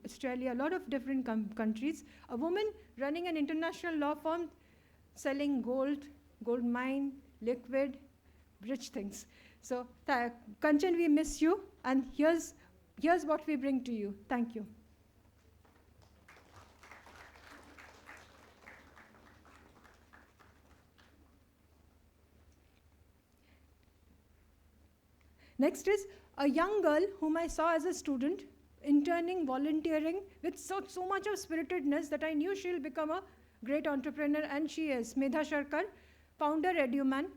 Australia, a lot of different countries. A woman running an international law firm selling gold, gold mine, liquid, rich things. So, Kanchan, we miss you, and here's what we bring to you. Thank you. Next is a young girl whom I saw as a student, interning, volunteering, with so much of spiritedness that I knew she'll become a great entrepreneur, and she is. Medha Sharkar, founder EduMan.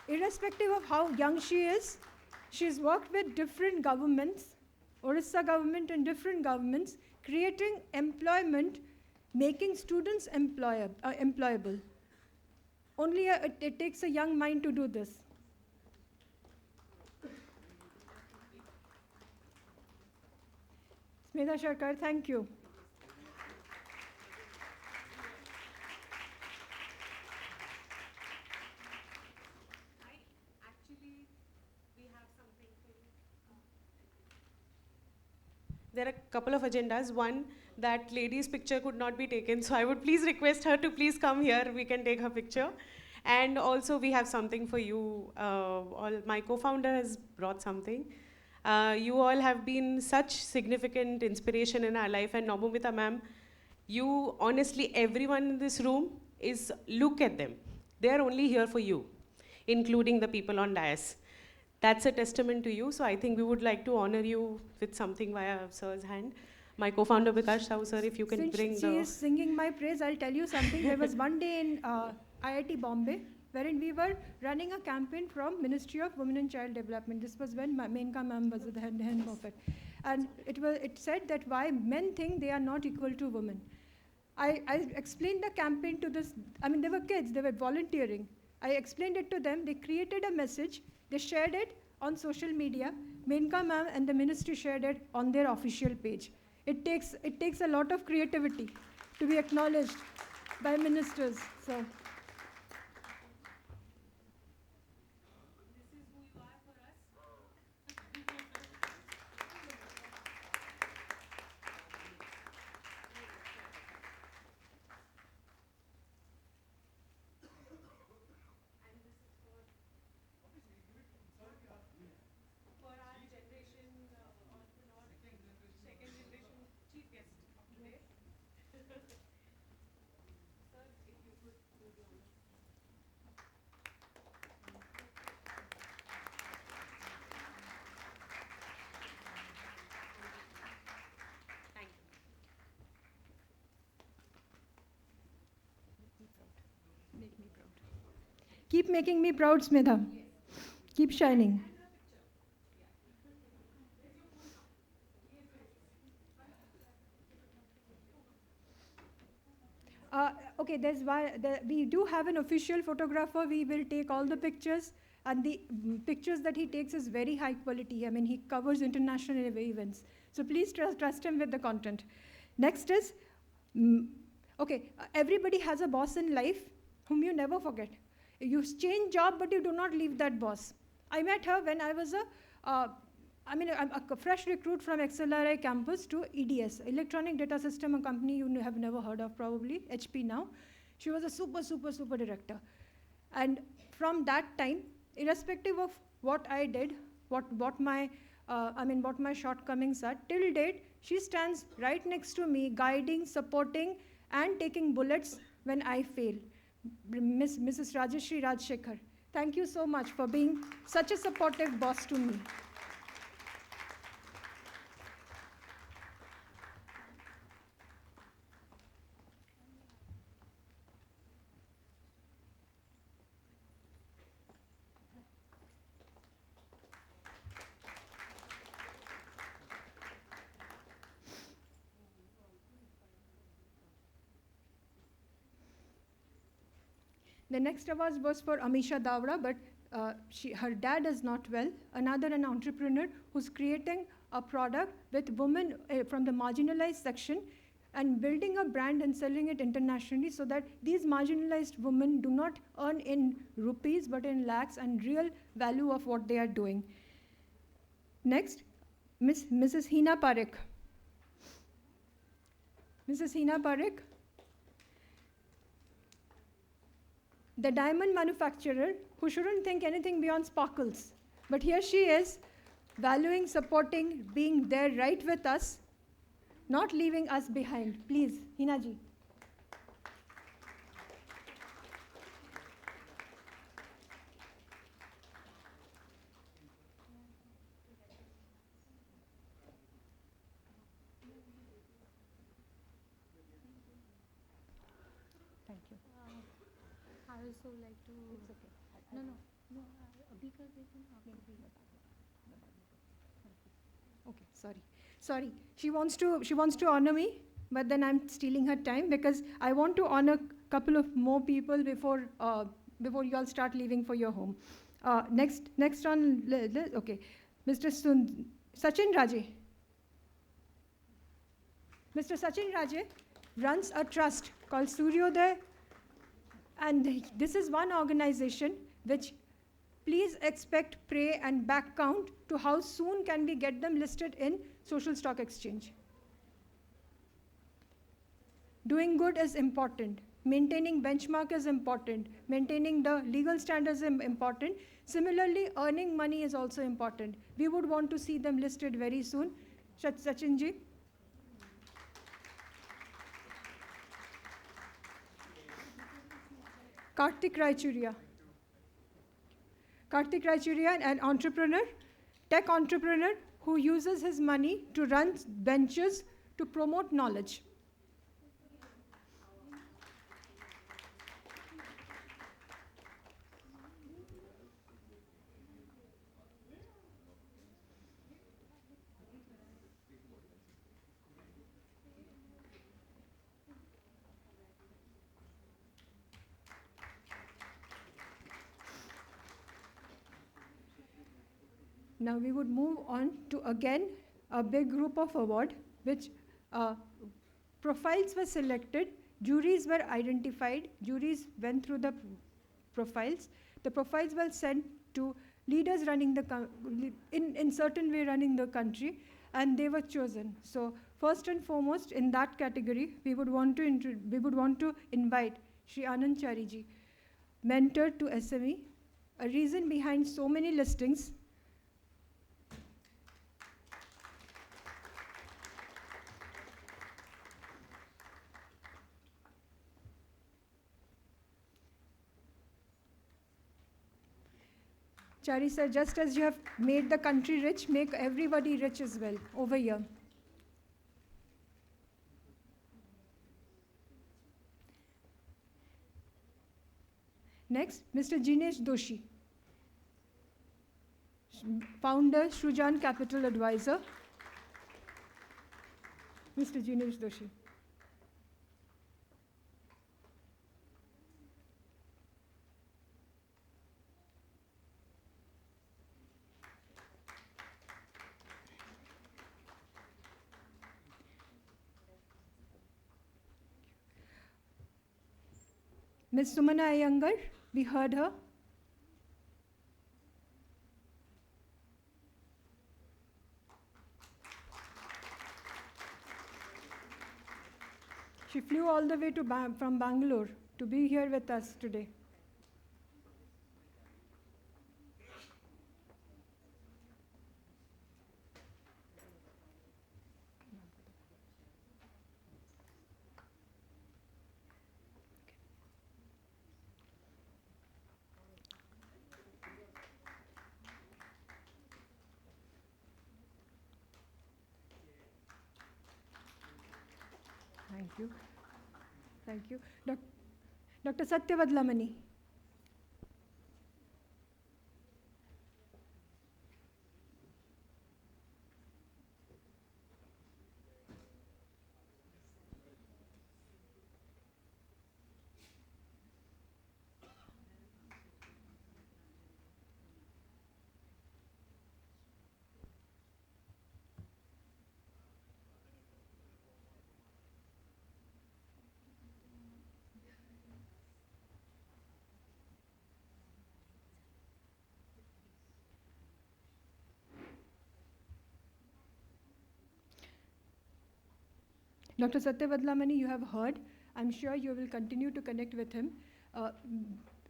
Irrespective of how young she is, she's worked with different governments, Orissa government and different governments, creating employment, making students employable. Only it takes a young mind to do this. Medha Sharkar, thank you. There are a couple of agendas. One, that lady's picture could not be taken, so I would please request her to please come here. We can take her picture. And also, we have something for you. My co-founder has brought something. You all have been such significant inspiration in our life, and Nobumita ma'am, you, honestly, everyone in this room look at them. They are only here for you, including the people on dais. That's a testament to you, so I think we would like to honor you with something via sir's hand. My co-founder Bikash Sahu, sir, if you can bring the... Since she is singing my praise, I'll tell you something. There was one day in IIT Bombay, wherein we were running a campaign from Ministry of Women and Child Development. This was when Menka ma'am was at the head of it. And it said that why men think they are not equal to women. I explained the campaign to this, they were kids, they were volunteering. I explained it to them, they created a message, they shared it on social media. Menka ma'am and the ministry shared it on their official page. It takes a lot of creativity to be acknowledged by ministers. So. This is who you are for us. For our generation, second generation chief guest today. Sir, if you could do the honors. Thank you. Make me proud. Keep making me proud, Smedha. Yes. Keep shining. Okay, we do have an official photographer. We will take all the pictures, and the pictures that he takes is very high quality. He covers international events. So please trust him with the content. Next is, everybody has a boss in life whom you never forget. You change job, but you do not leave that boss. I met her when I was I'm a fresh recruit from XLRI campus to EDS, Electronic Data System, a company you have never heard of probably, HP now. She was a super director. And from that time, irrespective of what I did, what my shortcomings are, till date, she stands right next to me, guiding, supporting, and taking bullets when I fail. Mrs. Rajeshri Rajshekhar, thank you so much for being such a supportive boss to me. The next award was for Amisha Davra, but her dad is not well. An entrepreneur who's creating a product with women from the marginalized section and building a brand and selling it internationally so that these marginalized women do not earn in rupees but in lakhs and real value of what they are doing. Next, Mrs. Hina Parekh. Mrs. Hina Parekh, the diamond manufacturer who shouldn't think anything beyond sparkles. But here she is, valuing, supporting, being there right with us, not leaving us behind. Please, Hina ji. Thank you. I also like to. It's okay. No, no, no. अभी कर देती हूँ आपको भी बता दो. Okay, sorry. She wants to honor me, but then I'm stealing her time because I want to honor a couple of more people before you all start leaving for your home. Next on, okay, Mr. Sachin Raje. Mr. Sachin Raje runs a trust called Suryodaya, and this is one organization which, please expect, pray, and back count to how soon can we get them listed in social stock exchange. Doing good is important. Maintaining benchmark is important. Maintaining the legal standards is important. Similarly, earning money is also important. We would want to see them listed very soon. Sachin ji. Karthik Raichuria. Karthik Raichuria, an entrepreneur, tech entrepreneur who uses his money to run ventures to promote knowledge. Now we would move on to, again, a big group of award, which profiles were selected, juries were identified, juries went through the profiles. The profiles were sent to leaders running in certain way running the country, and they were chosen. So first and foremost, in that category, we would want to invite Shri Anand Chariji, mentor to SME, a reason behind so many listings. Chari sir, just as you have made the country rich, make everybody rich as well, over here. Next, Mr. Jinesh Doshi, founder, Shrujan Capital Advisor. Mr. Jinesh Doshi. Ms. Sumana Iyengar, we heard her. She flew all the way from Bangalore to be here with us today. Thank you. Thank you. Dr. Satyavadlamani. Dr. Satya Vadlamani, you have heard. I'm sure you will continue to connect with him.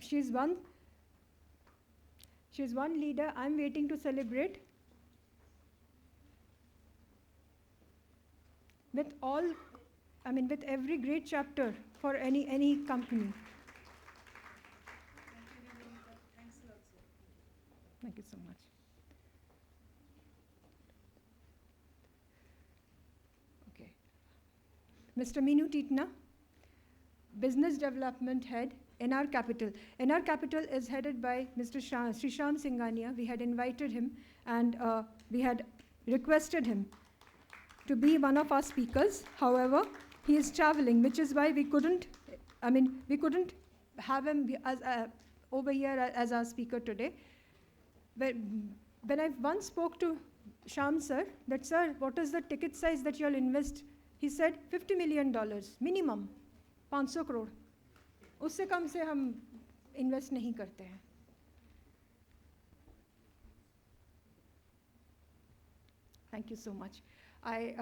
She's one leader I'm waiting to celebrate with with every great chapter for any company. Thank you so much. Okay. Mr. Minu Titna, Business Development Head, NR Capital. NR Capital is headed by Mr. Srisham Singhania. We had invited him and we had requested him to be one of our speakers. However, he is traveling, which is why we couldn't have him as over here as our speaker today. But when I once spoke to Sham sir, that sir, what is the ticket size that you'll invest? He said $50 million minimum, 500 crore. उससे कम से हम invest नहीं करते हैं. Thank you so much. I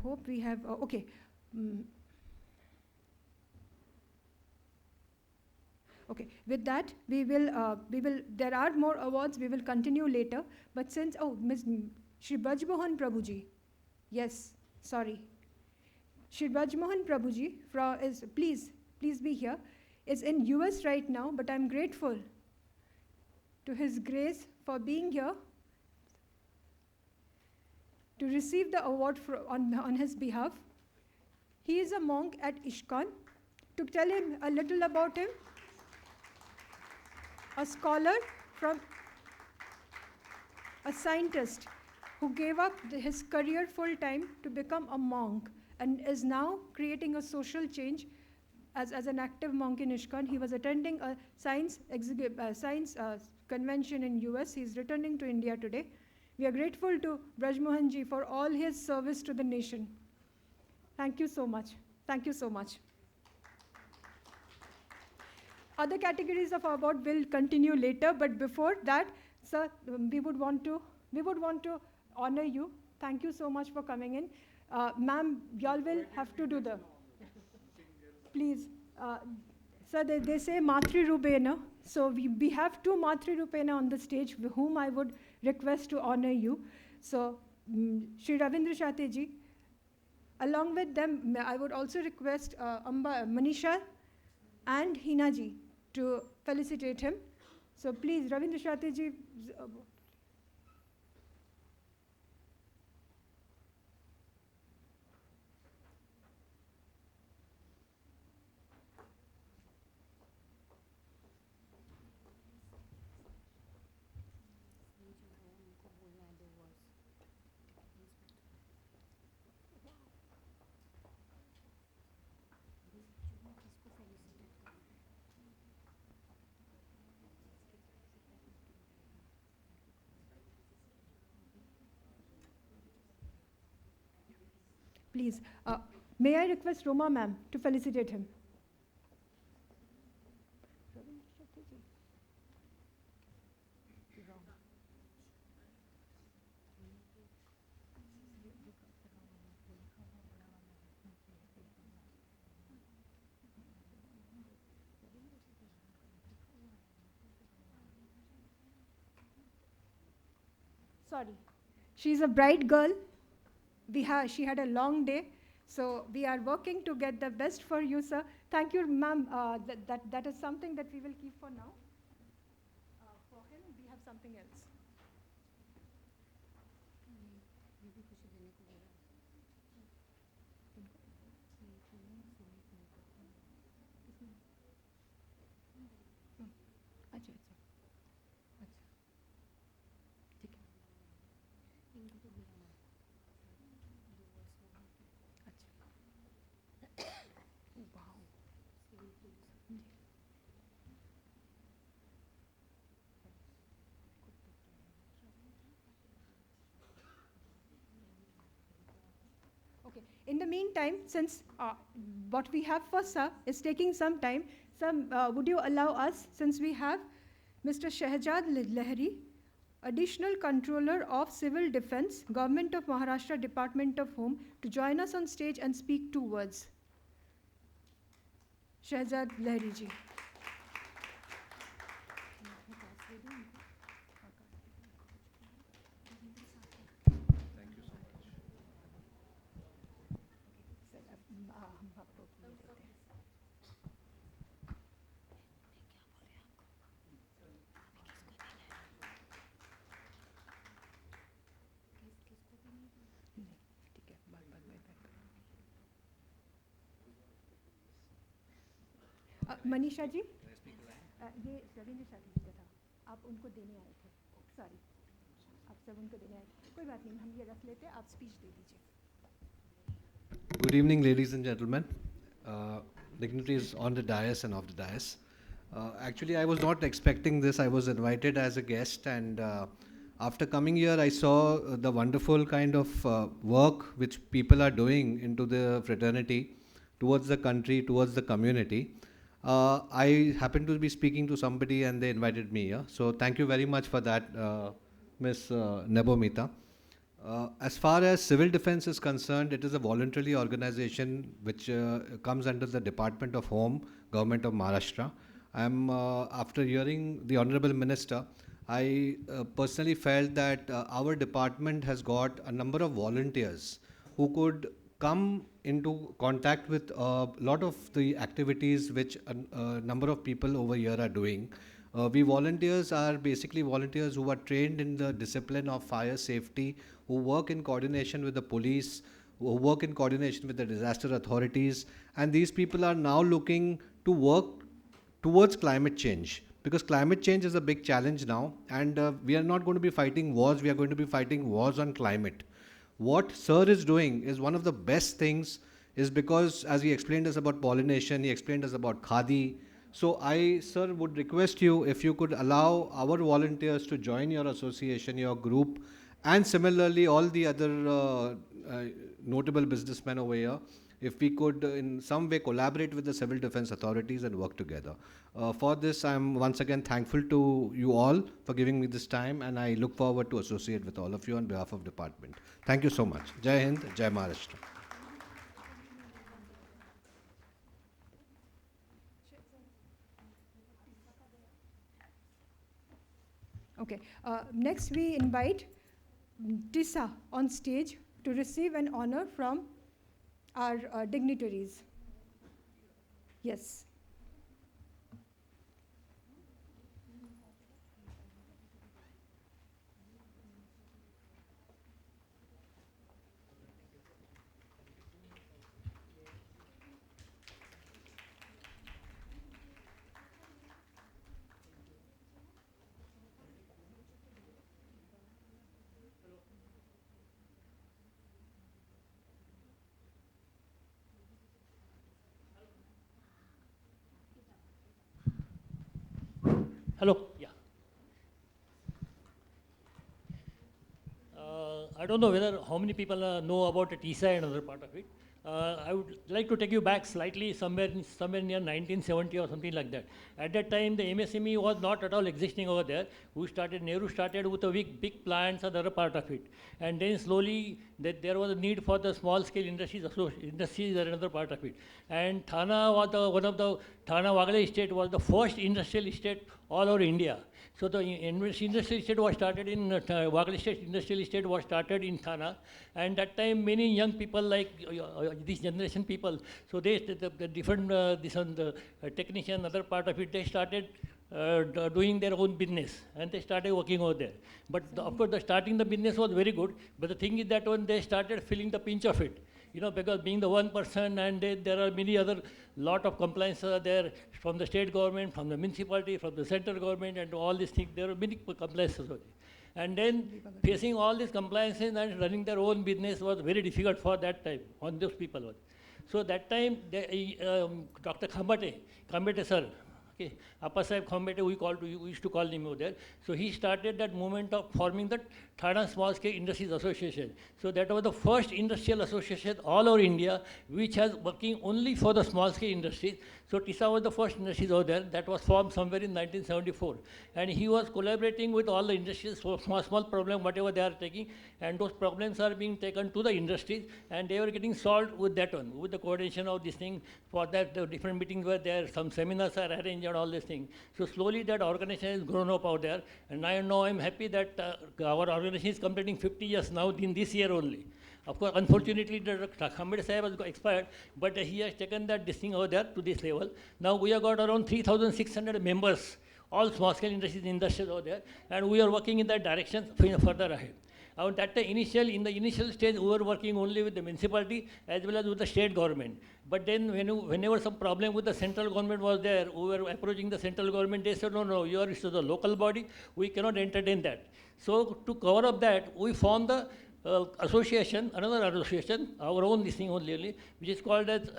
hope we have okay. Okay, with that, we will, there are more awards, we will continue later, but since, Ms. Shri Brajmohan Prabhuji, yes, sorry. Shri Brajmohan Prabhuji, please be here, is in US right now, but I'm grateful to His Grace for being here to receive the award on his behalf. He is a monk at ISKCON. To tell him a little about him, a scholar a scientist who gave up his career full time to become a monk and is now creating a social change as an active monk in ISKCON. He was attending a science convention in US. He's returning to India today. We are grateful to Brajmohan ji for all his service to the nation. Thank you so much. Thank you so much. Other categories of award will continue later, but before that, sir, we would want to honor you. Thank you so much for coming in. Ma'am, y'all will have to do the, please. Sir, they say Matri Rupena, so we have two Matri Rupena on the stage, whom I would request to honor you. So, Shri Ravindra Shate ji, along with them, I would also request Manisha and Hina ji to felicitate him. So please, Ravindra Shate ji. Please, may I request Roma ma'am to felicitate him? Sorry, she's a bright girl. She had a long day, so we are working to get the best for you, sir. Thank you, ma'am. That is something that we will keep for now. For him, we have something else. Okay. In the meantime, since what we have for sir is taking some time, sir, would you allow us, since we have Mr. Shehzad Lahiri, Additional Controller of Civil Defence, Government of Maharashtra, Department of Home, to join us on stage and speak 2 words. Shehzad Lahiri ji. Manisha ji, ये रविंद्र शादी जी का था, आप उनको देने आए थे, sorry, आप सब उनको देने आए थे, कोई बात नहीं, हम ये रख लेते हैं, आप स्पीच दे दीजिए. Good evening, ladies and gentlemen, dignitaries on the dais and off the dais. Actually, I was not expecting this. I was invited as a guest, and after coming here, I saw the wonderful kind of work which people are doing into the fraternity, towards the country, towards the community. I happened to be speaking to somebody and they invited me here. So thank you very much for that, Ms. Nebomita. As far as civil defense is concerned, it is a voluntary organization which comes under the Department of Home, Government of Maharashtra. After hearing the Honorable Minister, I personally felt that our department has got a number of volunteers who could come into contact with a lot of the activities which a number of people over here are doing. We volunteers are basically volunteers who are trained in the discipline of fire safety, who work in coordination with the police, who work in coordination with the disaster authorities, and these people are now looking to work towards climate change, because climate change is a big challenge now, and we are not going to be fighting wars, we are going to be fighting wars on climate. What Sir is doing is one of the best things, is because as he explained us about pollination, he explained us about khadi. So I, Sir, would request you if you could allow our volunteers to join your association, your group, and similarly all the other notable businessmen over here, if we could in some way collaborate with the civil defense authorities and work together. For this, I'm once again thankful to you all for giving me this time, and I look forward to associate with all of you on behalf of department. Thank you so much. Jai Hind, Jai Maharashtra. Okay, next we invite Tissa on stage to receive an honor from our dignitaries. Yes. Hello. Yeah. I don't know whether how many people know about TISA and other part of it. I would like to take you back slightly somewhere near 1970 or something like that. At that time, the MSME was not at all existing over there. Nehru started with a big plants and other part of it. And then slowly there was a need for the small scale industries are another part of it. And Thana was Thana Waghali estate was the first industrial estate all over India. So the industrial estate was started in Waghali State Industrial Estate was started in Thana, and that time many young people like this generation people, so they the different the technician, other part of it, they started doing their own business, and they started working over there. But of course, starting the business was very good, but the thing is that when they started feeling the pinch of it, you know, because being the one person, and there are many other lot of compliances are there from the state government, from the municipality, from the central government, and all these things. There are many compliances. And then facing all these compliances and running their own business was very difficult for that time on those people. So that time, Dr. Khambate sir, okay, Appasaheb Khambete, we used to call him over there. So he started that movement of forming the Thana Small Scale Industries Association. So that was the first industrial association all over India, which has working only for the small scale industries. So TISA was the first industries over there that was formed somewhere in 1974. And he was collaborating with all the industries for small problem, whatever they are taking, and those problems are being taken to the industries, and they were getting solved with that one, with the coordination of this thing. For that, the different meetings were there, some seminars are arranged and all these things. So slowly that organization has grown up out there, and I know I'm happy that our organization is completing 50 years now in this year only. Of course, unfortunately, Dr. Khambete Sahib has expired, but he has taken that this thing over there to this level. Now we have got around 3,600 members, all small-scale industries over there, and we are working in that direction further ahead. In the initial stage, we were working only with the municipality as well as with the state government. But then whenever some problem with the central government was there, we were approaching the central government, they said, no, you are the local body, we cannot entertain that. So to cover up that, we formed the association, another association, our own this thing only, which is called as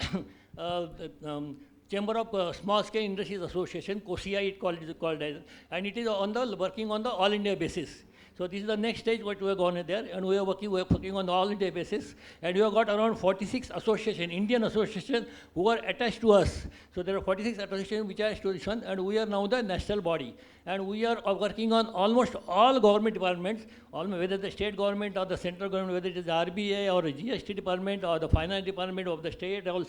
Chamber of Small Scale Industries Association, COSIA it called as, and it is working on the all India basis. So this is the next stage what we have gone there, and we are working on the all India basis, and we have got around 46 associations, Indian associations, who are attached to us. So there are 46 associations which are attached to this one, and we are now the national body. And we are working on almost all government departments, whether the state government or the central government, whether it is the RBI or the GST department or the finance department of the state, or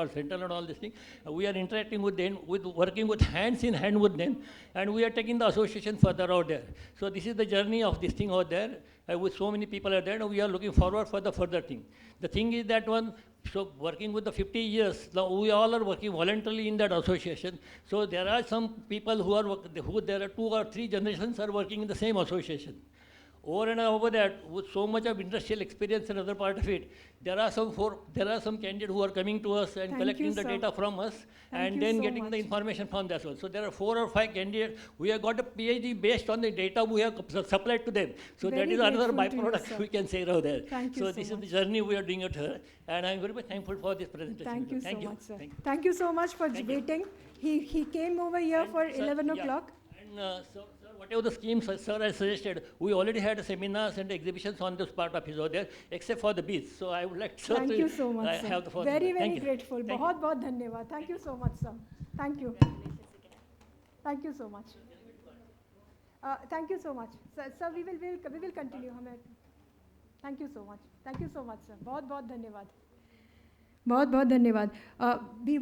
central and all this thing. We are interacting with them, working with hands in hand with them, and we are taking the association further out there. So this is the journey of this thing out there, with so many people are there, and we are looking forward for the further thing. The thing is that so working with the 50 years, now we all are working voluntarily in that association. So there are some people who there are 2 or 3 generations are working in the same association. Over and over that, with so much of industrial experience and other part of it, there are some candidates who are coming to us and collecting the data from us, and then getting the information from that one. So there are 4 or 5 candidates. We have got a PhD based on the data we have supplied to them. So that is another byproduct we can say over there. So this is the journey we are doing it here, and I'm very much thankful for this presentation. Thank you so much, sir. Thank you so much for waiting. He came over here for 11 o'clock. And so, whatever the schemes sir has suggested, we already had seminars and exhibitions on this part of his over there, except for the bees. So I would like sir Thank you so much, sir. Have the very grateful. बहुत धन्यवाद. Thank you so much, sir. Thank you. Thank you so much. Thank you so much. Sir, we will continue. Thank you so much. Thank you so much, sir. बहुत धन्यवाद. बहुत धन्यवाद. We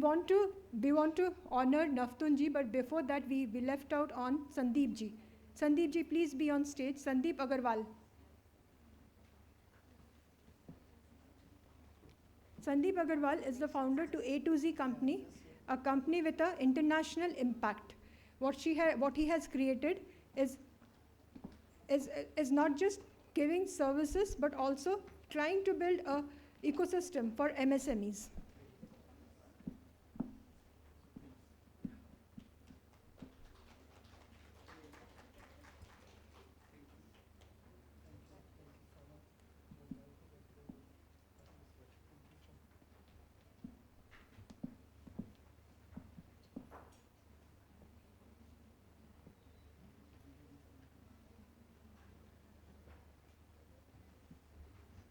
want to honor Naftun ji, but before that we left out on Sandeep ji. Sandeep ji, please be on stage. Sandeep Agarwal. Sandeep Agarwal is the founder to A to Z company, a company with an international impact. What he has created is not just giving services, but also trying to build a ecosystem for MSMEs.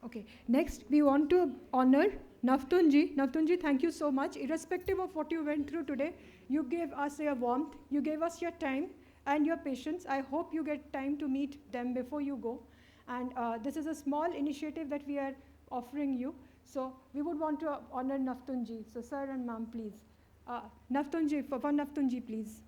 Okay, next we want to honor Naftun ji. Naftun ji, thank you so much. Irrespective of what you went through today, you gave us your warmth, you gave us your time and your patience. I hope you get time to meet them before you go. And this is a small initiative that we are offering you. So we would want to honor Naftun ji. So sir and ma'am, please. Naftun ji, Naftun ji, please.